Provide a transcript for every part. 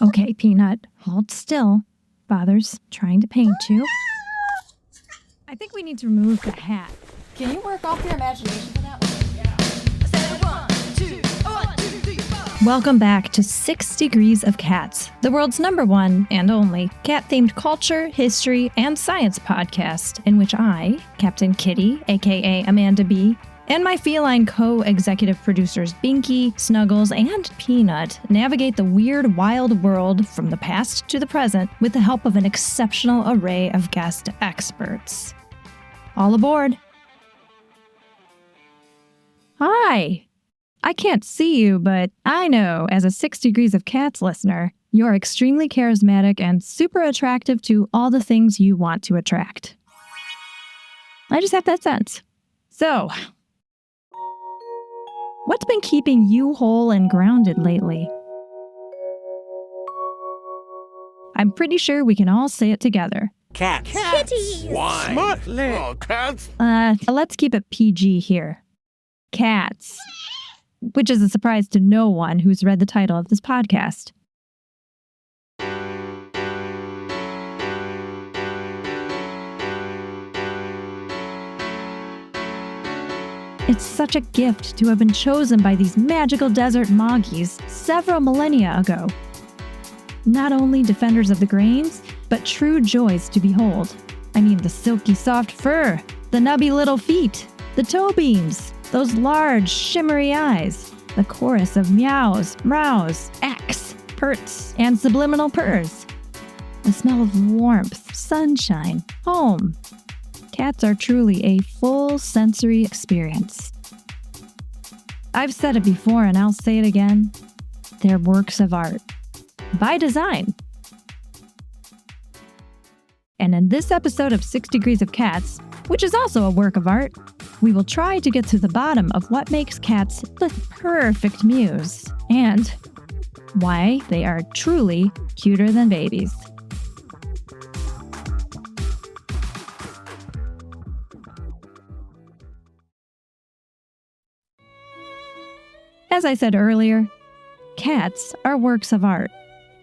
Okay, Peanut, hold still. Father's trying to paint you. I think we need to remove the hat. Can you work off your imagination for that one? Welcome back to 6 Degrees of Cats, the world's #1 and only cat-themed culture, history, and science podcast, in which I, Captain Kitty, aka Amanda B., and my feline co-executive producers Binky, Snuggles, and Peanut navigate the weird, wild world from the past to the present with the help of an exceptional array of guest experts. All aboard! Hi! I can't see you, but I know, as a 6 Degrees of Cats listener, you're extremely charismatic and super attractive to all the things you want to attract. I just have that sense. So, what's been keeping you whole and grounded lately? I'm pretty sure we can all say it together. Cats. Kitty. Why? Smutly. Oh, cats. Let's keep it PG here. Cats. Which is a surprise to no one who's read the title of this podcast. It's such a gift to have been chosen by these magical desert moggies several millennia ago. Not only defenders of the grains, but true joys to behold. I mean, the silky soft fur, the nubby little feet, the toe beams, those large, shimmery eyes, the chorus of meows, meows, acks, perts, and subliminal purrs. The smell of warmth, sunshine, home. Cats are truly a full sensory experience. I've said it before and I'll say it again. They're works of art. By design. And in this episode of 6 Degrees of Cats, which is also a work of art, we will try to get to the bottom of what makes cats the perfect muse and why they are truly cuter than babies. As I said earlier, cats are works of art,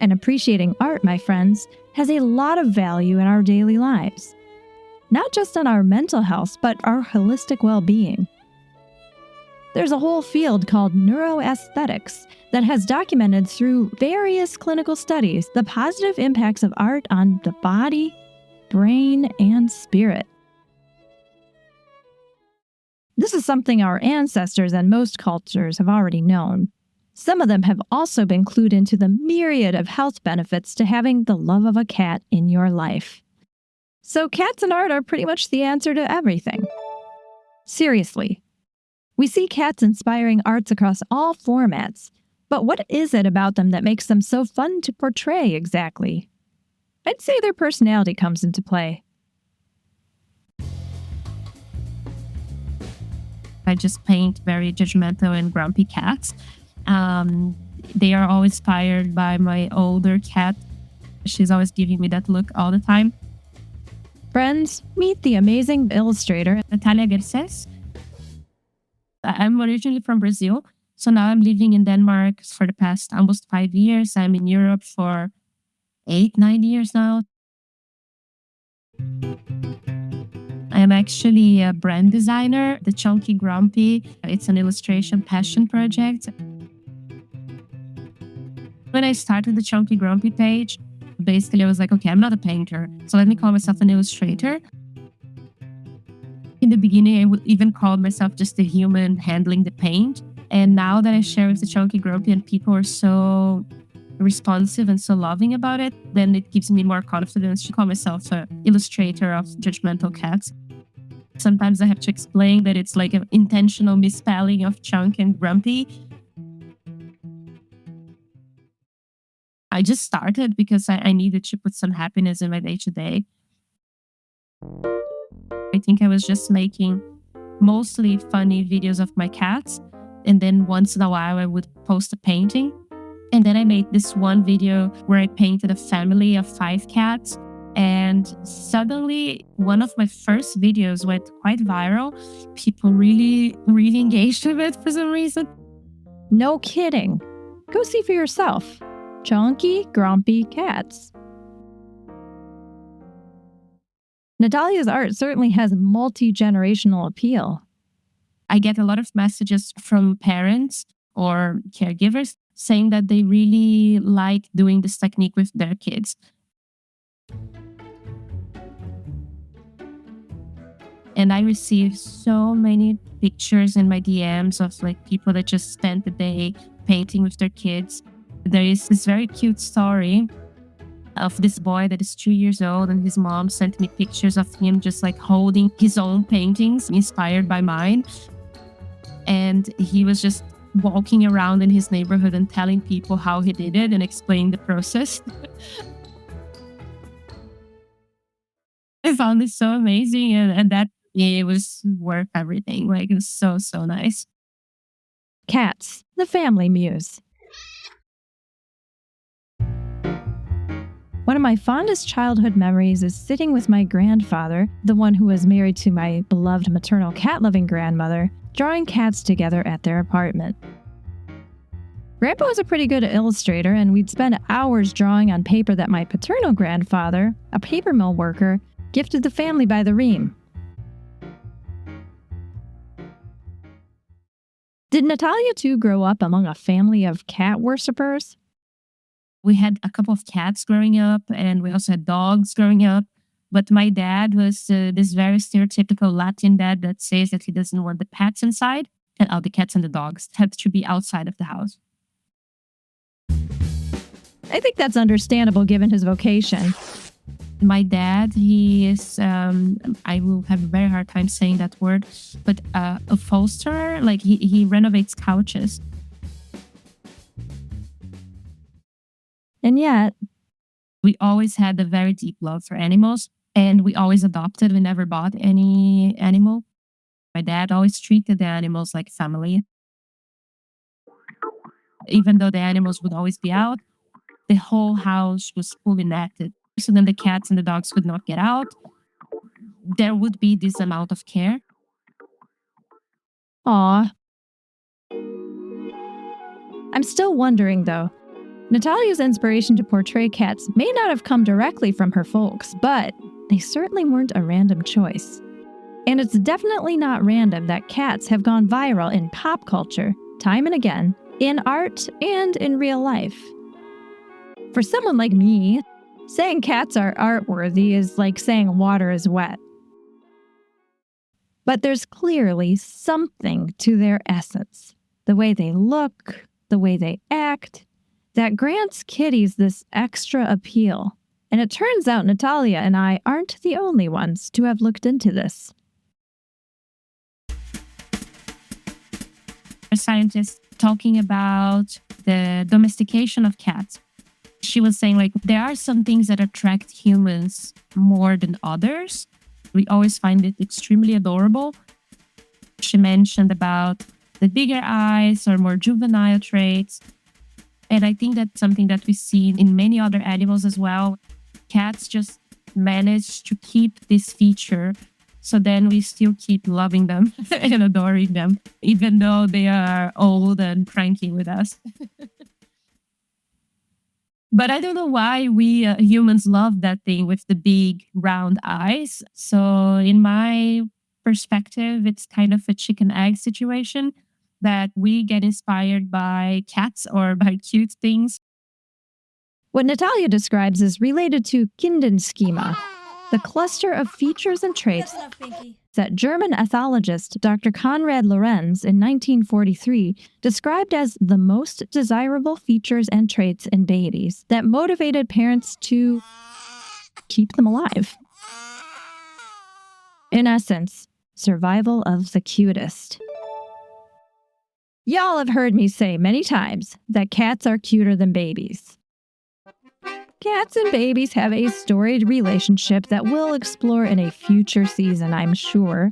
and appreciating art, my friends, has a lot of value in our daily lives. Not just on our mental health, but our holistic well-being. There's a whole field called neuroaesthetics that has documented through various clinical studies the positive impacts of art on the body, brain, and spirit. This is something our ancestors and most cultures have already known. Some of them have also been clued into the myriad of health benefits to having the love of a cat in your life. So cats and art are pretty much the answer to everything. Seriously. We see cats inspiring arts across all formats, but what is it about them that makes them so fun to portray exactly? I'd say their personality comes into play. I just paint very judgmental and grumpy cats. They are all inspired by my older cat. She's always giving me that look all the time. Friends, meet the amazing illustrator, Natalia Garces. I'm originally from Brazil, so now I'm living in Denmark for the past almost 5 years. I'm in Europe for 8-9 years now. I'm actually a brand designer, the Chunky Grumpy. It's an illustration passion project. When I started the Chunky Grumpy page, basically I was like, okay, I'm not a painter, so let me call myself an illustrator. In the beginning, I would even call myself just a human handling the paint. And now that I share with the Chunky Grumpy and people are so responsive and so loving about it, then it gives me more confidence to call myself an illustrator of judgmental cats. Sometimes I have to explain that it's like an intentional misspelling of chunk and grumpy. I just started because I needed to put some happiness in my day-to-day. I think I was just making mostly funny videos of my cats. And then once in a while, I would post a painting. And then I made this one video where I painted a family of 5 cats. And suddenly, one of my first videos went quite viral. People really engaged with it for some reason. No kidding. Go see for yourself. chunky, grumpy cats. Natalia's art certainly has multi-generational appeal. I get a lot of messages from parents or caregivers saying that they really like doing this technique with their kids. And I receive so many pictures in my DMs of like people that just spent the day painting with their kids. There is this very cute story of this boy that is 2 years old, and his mom sent me pictures of him just like holding his own paintings inspired by mine. And he was just walking around in his neighborhood and telling people how he did it and explaining the process. I found this so amazing, and that it was worth everything. Like, it was so, so nice. Cats, the family muse. One of my fondest childhood memories is sitting with my grandfather, the one who was married to my beloved maternal cat-loving grandmother, drawing cats together at their apartment. Grandpa was a pretty good illustrator, and we'd spend hours drawing on paper that my paternal grandfather, a paper mill worker, gifted the family by the ream. Did Natalia too grow up among a family of cat worshippers? We had a couple of cats growing up, and we also had dogs growing up. But my dad was this very stereotypical Latin dad that says that he doesn't want the pets inside, and all the cats and the dogs have to be outside of the house. I think that's understandable given his vocation. My dad, he is, I will have a very hard time saying that word, but a upholsterer, like he renovates couches. And yet, we always had a very deep love for animals, and we always adopted. We never bought any animal. My dad always treated the animals like family. Even though the animals would always be out, the whole house was fully netted. So then the cats and the dogs could not get out. There would be this amount of care. aw. I'm still wondering, though. Natalia's inspiration to portray cats may not have come directly from her folks, but they certainly weren't a random choice. And it's definitely not random that cats have gone viral in pop culture, time and again, in art and in real life. For someone like me, saying cats are art-worthy is like saying water is wet. But there's clearly something to their essence, the way they look, the way they act, that grants kitties this extra appeal. And it turns out Natalia and I aren't the only ones to have looked into this. A scientist talking about the domestication of cats. She was saying, like, there are some things that attract humans more than others. We always find it extremely adorable. She mentioned about the bigger eyes or more juvenile traits. And I think that's something that we see in many other animals as well. Cats just manage to keep this feature. So then we still keep loving them and adoring them, even though they are old and cranky with us. But I don't know why we humans love that thing with the big round eyes. So in my perspective, it's kind of a chicken egg situation that we get inspired by cats or by cute things. What Natalia describes is related to Kindenschema, the cluster of features and traits That's enough, Binky. that German ethologist Dr. Konrad Lorenz in 1943 described as the most desirable features and traits in babies that motivated parents to keep them alive. In essence, survival of the cutest. Y'all have heard me say many times that cats are cuter than babies. Cats and babies have a storied relationship that we'll explore in a future season, I'm sure.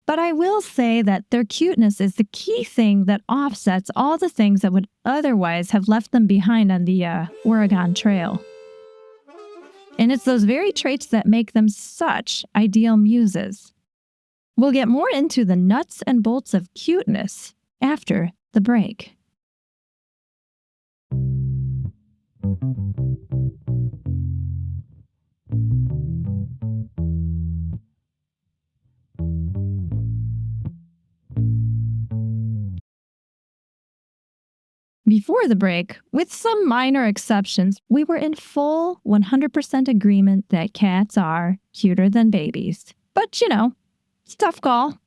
But I will say that their cuteness is the key thing that offsets all the things that would otherwise have left them behind on the Oregon Trail. And it's those very traits that make them such ideal muses. We'll get more into the nuts and bolts of cuteness after the break. Before the break, with some minor exceptions, we were in full 100% agreement that cats are cuter than babies. But, it's a tough call.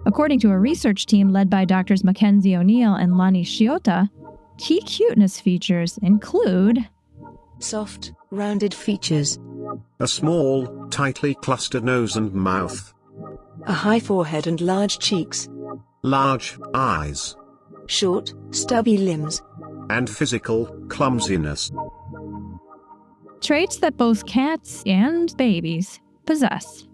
According to a research team led by Drs. Mackenzie O'Neill and Lonnie Shiota, key cuteness features include soft, rounded features, a small, tightly clustered nose and mouth, a high forehead and large cheeks, large eyes, short, stubby limbs, and physical clumsiness. traits that both cats and babies possess.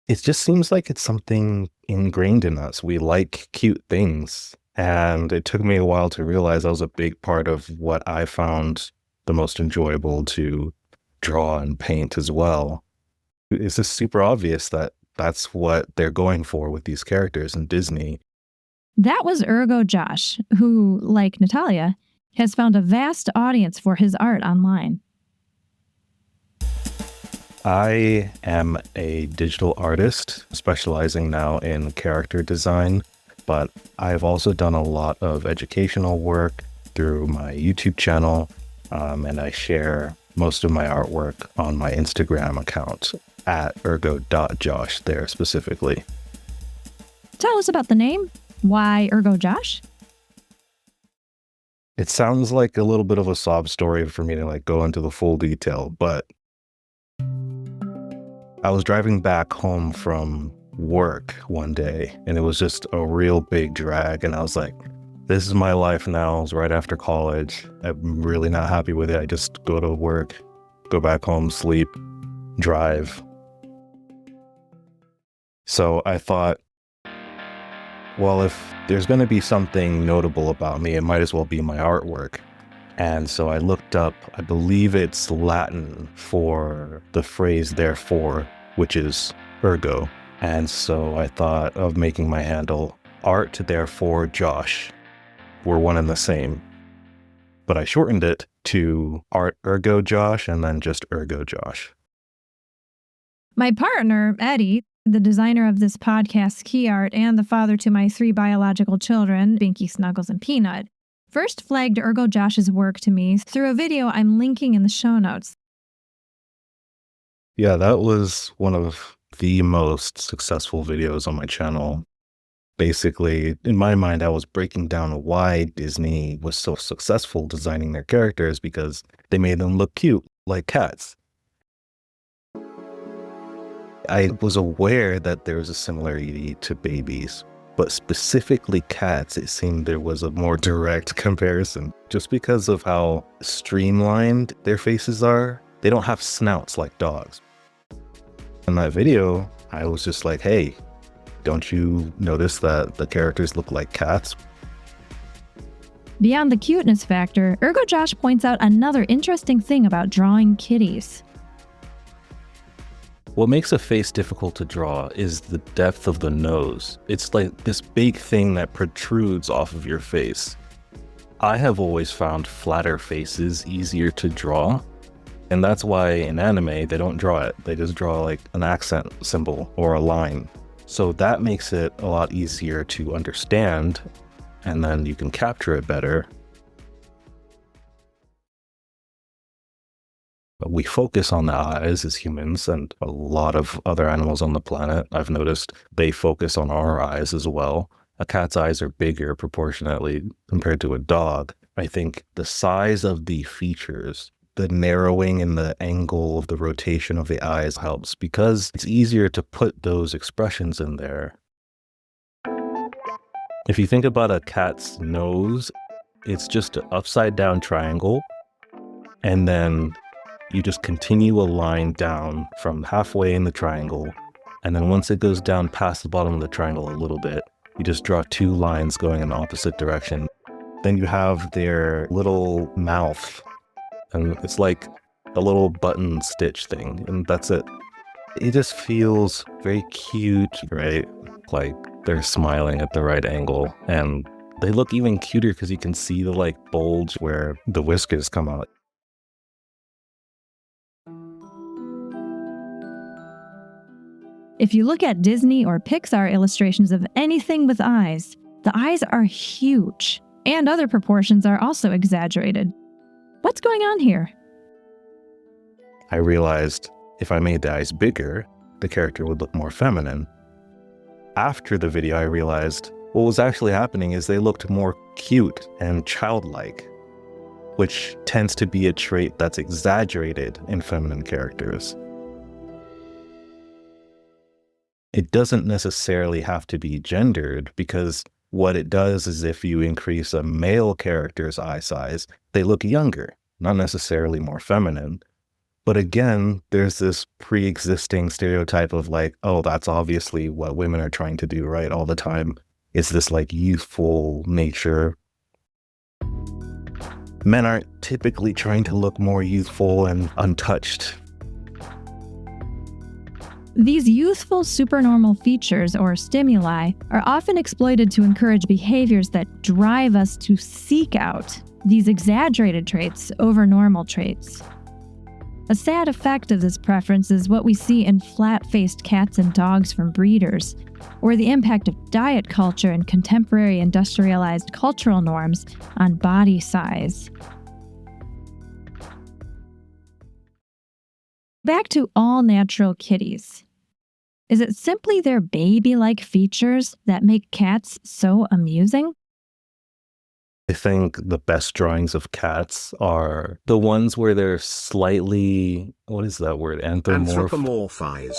It just seems like it's something ingrained in us. We like cute things. And it took me a while to realize that was a big part of what I found the most enjoyable to draw and paint as well. It's just super obvious that that's what they're going for with these characters in Disney. That was Ergo Josh, who, like Natalia, has found a vast audience for his art online. I am a digital artist specializing now in character design, but I've also done a lot of educational work through my YouTube channel, and I share most of my artwork on my Instagram account at ergo.josh there specifically. Tell us about the name. Why Ergo Josh? It sounds like a little bit of a sob story for me to go into the full detail, but I was driving back home from work one day and it was just a real big drag, and I was like, this is my life now. It was right after college. I'm really not happy with it. I just go to work, go back home, sleep, drive. So I thought, well, if there's going to be something notable about me, it might as well be my artwork. And so I looked up, I believe it's Latin for the phrase therefore, which is ergo. And so I thought of making my handle art therefore Josh. We're one and the same. But I shortened it to art ergo Josh and then just ergo Josh. My partner, Eddie, the designer of this podcast's key art and the father to my 3 biological children, Binky, Snuggles, and Peanut, first flagged Ergo Josh's work to me through a video I'm linking in the show notes. Yeah, that was one of the most successful videos on my channel. Basically, in my mind, I was breaking down why Disney was so successful designing their characters because they made them look cute, like cats. I was aware that there was a similarity to babies, but specifically cats, it seemed there was a more direct comparison. Just because of how streamlined their faces are, they don't have snouts like dogs. In that video, I was just like, hey, don't you notice that the characters look like cats? Beyond the cuteness factor, Ergo Josh points out another interesting thing about drawing kitties. What makes a face difficult to draw is the depth of the nose. It's like this big thing that protrudes off of your face. I have always found flatter faces easier to draw, and that's why in anime they don't draw it. They just draw like an accent symbol or a line. So that makes it a lot easier to understand, and then you can capture it better. We focus on the eyes as humans, and a lot of other animals on the planet, I've noticed, they focus on our eyes as well. A cat's eyes are bigger proportionately compared to a dog. I think the size of the features, the narrowing in the angle of the rotation of the eyes helps because it's easier to put those expressions in there. If you think about a cat's nose, it's just an upside down triangle, and then you just continue a line down from halfway in the triangle, and then once it goes down past the bottom of the triangle a little bit, you just draw 2 lines going in the opposite direction. Then you have their little mouth, and it's like a little button stitch thing, and that's it. It just feels very cute, right? Like They're smiling at the right angle, and they look even cuter because you can see the like bulge where the whiskers come out. If you look at Disney or Pixar illustrations of anything with eyes, the eyes are huge, and other proportions are also exaggerated. What's going on here? I realized if I made the eyes bigger, the character would look more feminine. After the video, I realized what was actually happening is they looked more cute and childlike, which tends to be a trait that's exaggerated in feminine characters. It doesn't necessarily have to be gendered, because what it does is if you increase a male character's eye size, they look younger, not necessarily more feminine. But again, there's this pre-existing stereotype of like, oh, that's obviously what women are trying to do, right? All the time. It's this like youthful nature. Men aren't typically trying to look more youthful and untouched. These youthful supernormal features or stimuli are often exploited to encourage behaviors that drive us to seek out these exaggerated traits over normal traits. A sad effect of this preference is what we see in flat-faced cats and dogs from breeders, or the impact of diet culture and contemporary industrialized cultural norms on body size. Back to all-natural kitties. Is it simply their baby-like features that make cats so amusing? I think the best drawings of cats are the ones where they're slightly, what is that word? Anthropomorphize.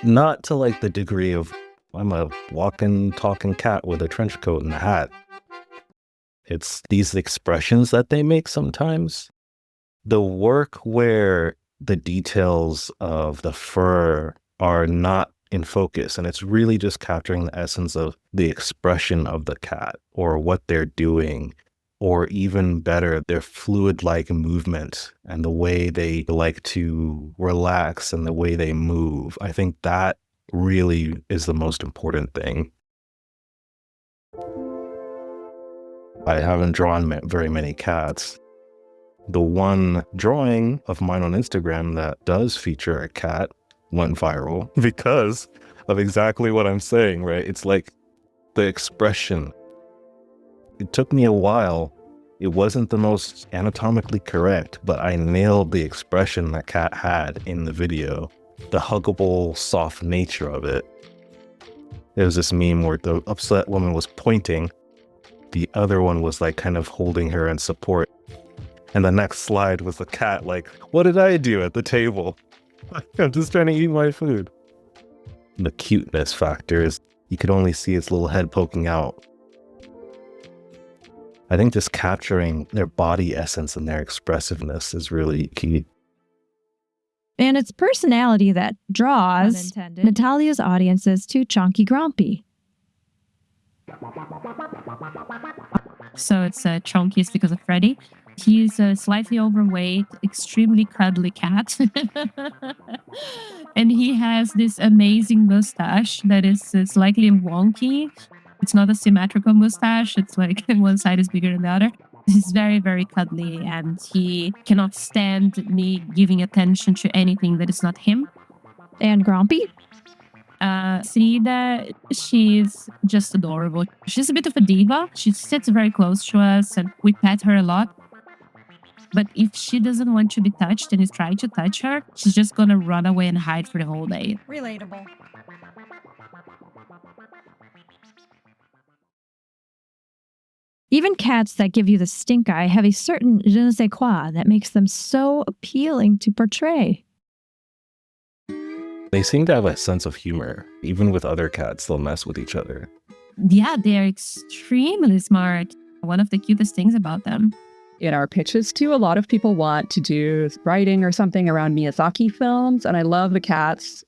Not to like the degree of, I'm a walking, talking cat with a trench coat and a hat. It's these expressions that they make sometimes. The work where the details of the fur are not in focus, and it's really just capturing the essence of the expression of the cat or what they're doing, or even better, their fluid-like movement and the way they like to relax and the way they move. I think that really is the most important thing. I haven't drawn very many cats. The one drawing of mine on Instagram that does feature a cat went viral because of exactly what I'm saying, right? It's like the expression. It took me a while. It wasn't the most anatomically correct, but I nailed the expression that cat had in the video, the huggable, soft nature of it. There was this meme where the upset woman was pointing, the other one was like kind of holding her in support. And the next slide was the cat like, what did I do at the table? I'm just trying to eat my food. The cuteness factor is you could only see its little head poking out. I think just capturing their body essence and their expressiveness is really key. And it's personality that draws Natalia's audiences to Chonky Grumpy. So it's Chonky is because of Freddy. He's a slightly overweight, extremely cuddly cat. And he has this amazing mustache that is slightly wonky. It's not a symmetrical mustache. It's like one side is bigger than the other. He's very, very cuddly, and he cannot stand me giving attention to anything that is not him. And Grumpy? Frida, she's just adorable. She's a bit of a diva. She sits very close to us, and we pet her a lot. But if she doesn't want to be touched and is trying to touch her, she's just gonna run away and hide for the whole day. Relatable. Even cats that give you the stink eye have a certain je ne sais quoi that makes them so appealing to portray. They seem to have a sense of humor. Even with other cats, they'll mess with each other. Yeah, they're extremely smart. One of the cutest things about them. In our pitches too, a lot of people want to do writing or something around Miyazaki films, and I love the cats.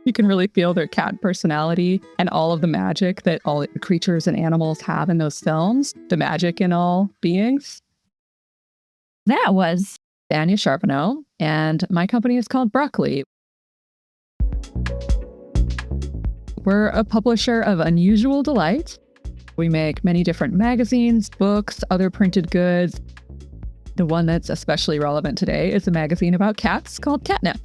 You can really feel their cat personality and all of the magic that all the creatures and animals have in those films, the magic in all beings. That was Anja Charbonneau, and my company is called Broccoli. We're a publisher of Unusual Delight. We make many different magazines, books, other printed goods. The one that's especially relevant today is a magazine about cats called Catnip.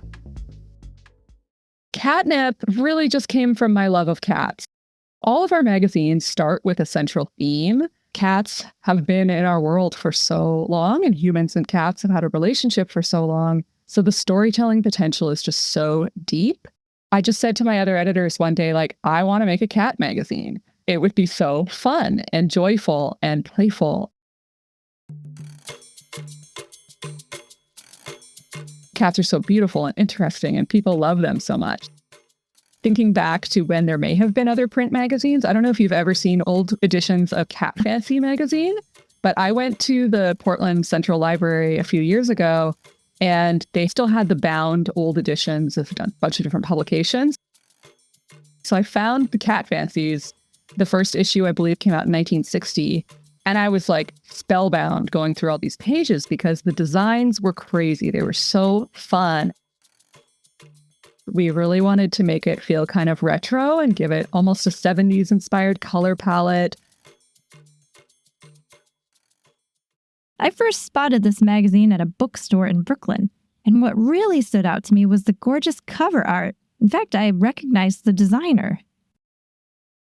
Catnip really just came from my love of cats. All of our magazines start with a central theme. Cats have been in our world for so long, and humans and cats have had a relationship for so long. So the storytelling potential is just so deep. I just said to my other editors one day, like, I want to make a cat magazine. It would be so fun and joyful and playful. Cats are so beautiful and interesting, and people love them so much. Thinking back to when there may have been other print magazines, I don't know if you've ever seen old editions of Cat Fancy magazine, but I went to the Portland Central Library a few years ago, and they still had the bound old editions of a bunch of different publications. So I found the Cat Fancies. The first issue, I believe, came out in 1960. And I was like spellbound going through all these pages because the designs were crazy. They were so fun. We really wanted to make it feel kind of retro and give it almost a 70s inspired color palette. I first spotted this magazine at a bookstore in Brooklyn, and what really stood out to me was the gorgeous cover art. In fact, I recognized the designer.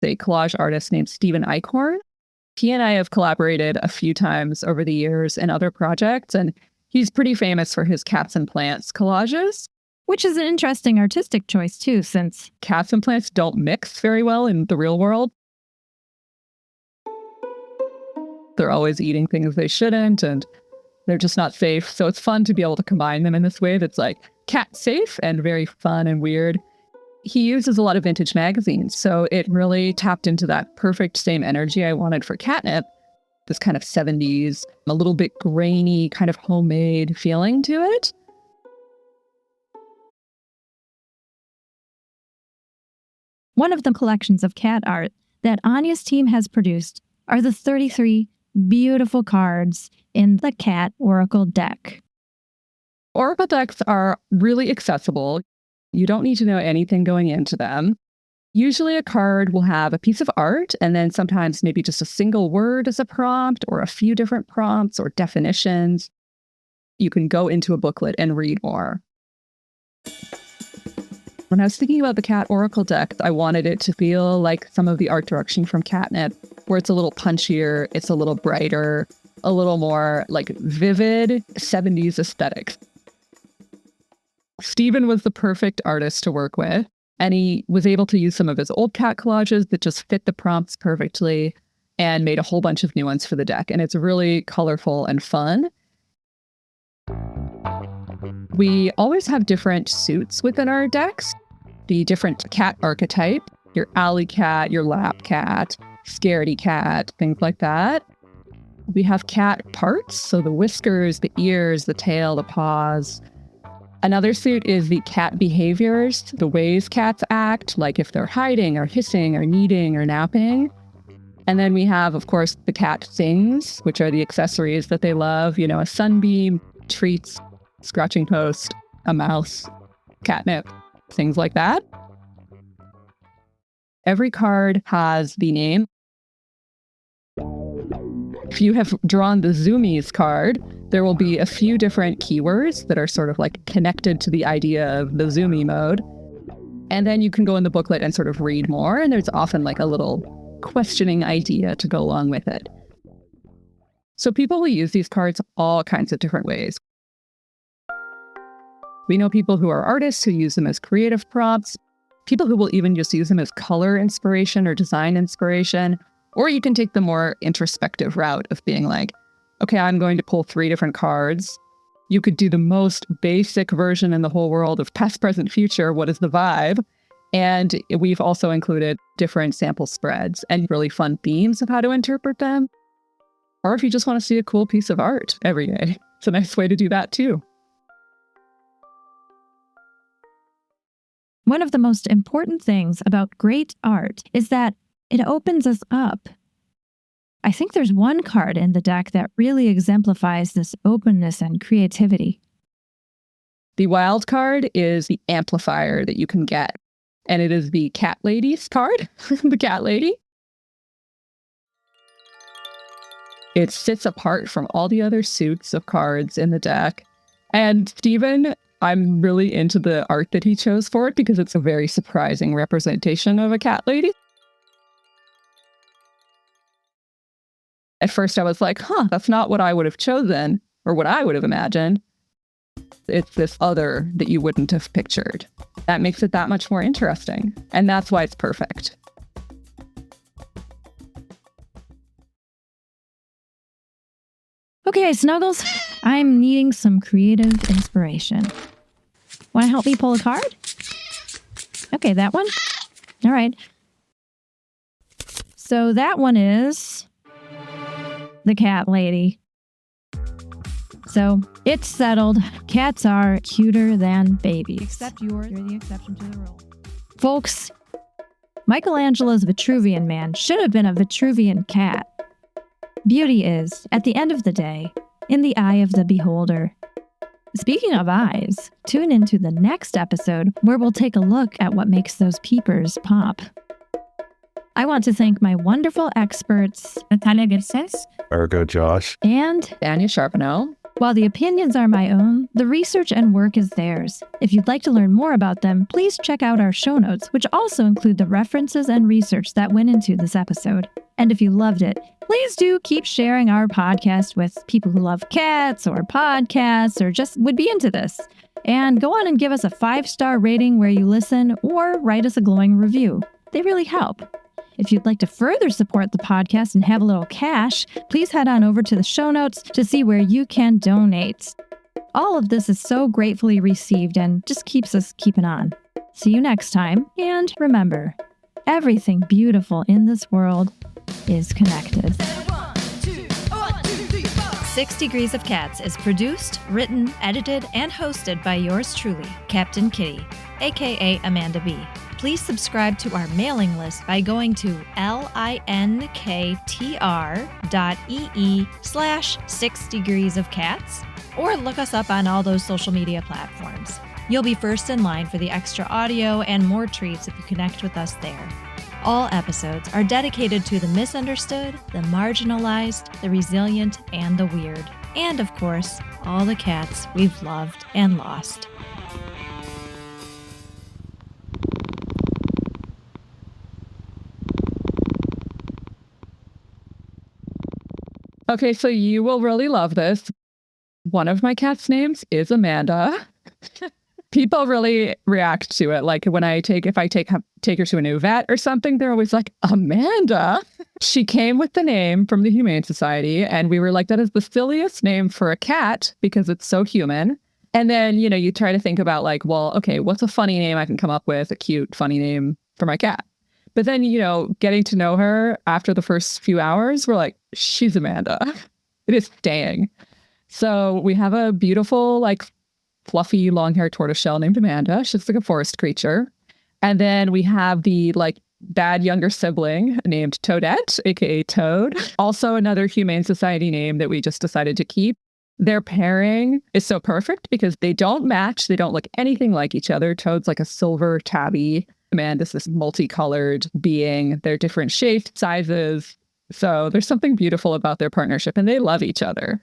A collage artist named Stephen Eichhorn. He and I have collaborated a few times over the years in other projects, and he's pretty famous for his cats and plants collages. Which is an interesting artistic choice, too, since cats and plants don't mix very well in the real world. They're always eating things they shouldn't, and they're just not safe. So it's fun to be able to combine them in this way that's like cat safe and very fun and weird. He uses a lot of vintage magazines, so it really tapped into that perfect same energy I wanted for Catnip. This kind of 70s, a little bit grainy, kind of homemade feeling to it. One of the collections of cat art that Anja's team has produced are the 33 beautiful cards in the Cat Oracle deck. Oracle decks are really accessible. You don't need to know anything going into them. Usually a card will have a piece of art and then sometimes maybe just a single word as a prompt or a few different prompts or definitions. You can go into a booklet and read more. When I was thinking about the Cat Oracle deck, I wanted it to feel like some of the art direction from Catnip, where it's a little punchier, it's a little brighter, a little more like vivid 70s aesthetics. Stephen was the perfect artist to work with, and he was able to use some of his old cat collages that just fit the prompts perfectly and made a whole bunch of new ones for the deck. And it's really colorful and fun. We always have different suits within our decks, the different cat archetype, your alley cat, your lap cat, scaredy cat, things like that. We have cat parts, so the whiskers, the ears, the tail, the paws. Another suit is the cat behaviors, the ways cats act, like if they're hiding or hissing or kneading or napping. And then we have, of course, the cat things, which are the accessories that they love, you know, a sunbeam, treats, scratching post, a mouse, catnip, things like that. Every card has the name. If you have drawn the Zoomies card, there will be a few different keywords that are sort of like connected to the idea of the Zoomie mode. And then you can go in the booklet and sort of read more, and there's often like a little questioning idea to go along with it. So people will use these cards all kinds of different ways. We know people who are artists who use them as creative prompts, people who will even just use them as color inspiration or design inspiration, or you can take the more introspective route of being like, okay, I'm going to pull 3 different cards. You could do the most basic version in the whole world of past, present, future. What is the vibe? And we've also included different sample spreads and really fun themes of how to interpret them. Or if you just want to see a cool piece of art every day, it's a nice way to do that too. One of the most important things about great art is that it opens us up. I think there's one card in the deck that really exemplifies this openness and creativity. The wild card is the amplifier that you can get. and it is the Cat Lady's card, the Cat Lady. It sits apart from all the other suits of cards in the deck. And Steven, I'm really into the art that he chose for it because it's a very surprising representation of a cat lady. At first I was like, that's not what I would have chosen or what I would have imagined. It's this other that you wouldn't have pictured. That makes it that much more interesting. And that's why it's perfect. Okay, Snuggles, I'm needing some creative inspiration. Want to help me pull a card? Okay, that one? All right. So that one is the Cat Lady. So it's settled. Cats are cuter than babies. Except yours. You're the exception to the rule. Folks, Michelangelo's Vitruvian Man should have been a Vitruvian cat. Beauty is, at the end of the day, in the eye of the beholder. Speaking of eyes, tune into the next episode where we'll take a look at what makes those peepers pop. I want to thank my wonderful experts, Natalia Garces, Ergo Josh. and Anja Charbonneau. while the opinions are my own, the research and work is theirs. If you'd like to learn more about them, please check out our show notes, which also include the references and research that went into this episode. And if you loved it, please do keep sharing our podcast with people who love cats or podcasts or just would be into this. And go on and give us a 5-star rating where you listen or write us a glowing review. They really help. If you'd like to further support the podcast and have a little cash, please head on over to the show notes to see where you can donate. All of this is so gratefully received and just keeps us keeping on. See you next time, and remember, everything beautiful in this world is connected. 6 Degrees of Cats is produced, written, edited, and hosted by yours truly, Captain Kitty, aka Amanda B. Please subscribe to our mailing list by going to linktr.ee/6degreesofcats or look us up on all those social media platforms. You'll be first in line for the extra audio and more treats if you connect with us there. All episodes are dedicated to the misunderstood, the marginalized, the resilient, and the weird. And of course, all the cats we've loved and lost. Okay, so you will really love this. One of my cat's names is Amanda. People really react to it. Like when if I take her to a new vet or something, they're always like, Amanda. She came with the name from the Humane Society, and we were like, that is the silliest name for a cat because it's so human. And then, you try to think about like, well, okay, what's a funny name I can come up with, a cute, funny name for my cat? But then, getting to know her after the first few hours, we're like, she's Amanda. It is staying. So we have a beautiful, like, fluffy, long-haired tortoiseshell named Amanda. She's like a forest creature. And then we have the, like, bad younger sibling named Toadette, aka Toad. Also another Humane Society name that we just decided to keep. Their pairing is so perfect because they don't match. They don't look anything like each other. Toad's like a silver tabby. Amanda's this multicolored being. They're different shapes, sizes. So there's something beautiful about their partnership, and they love each other.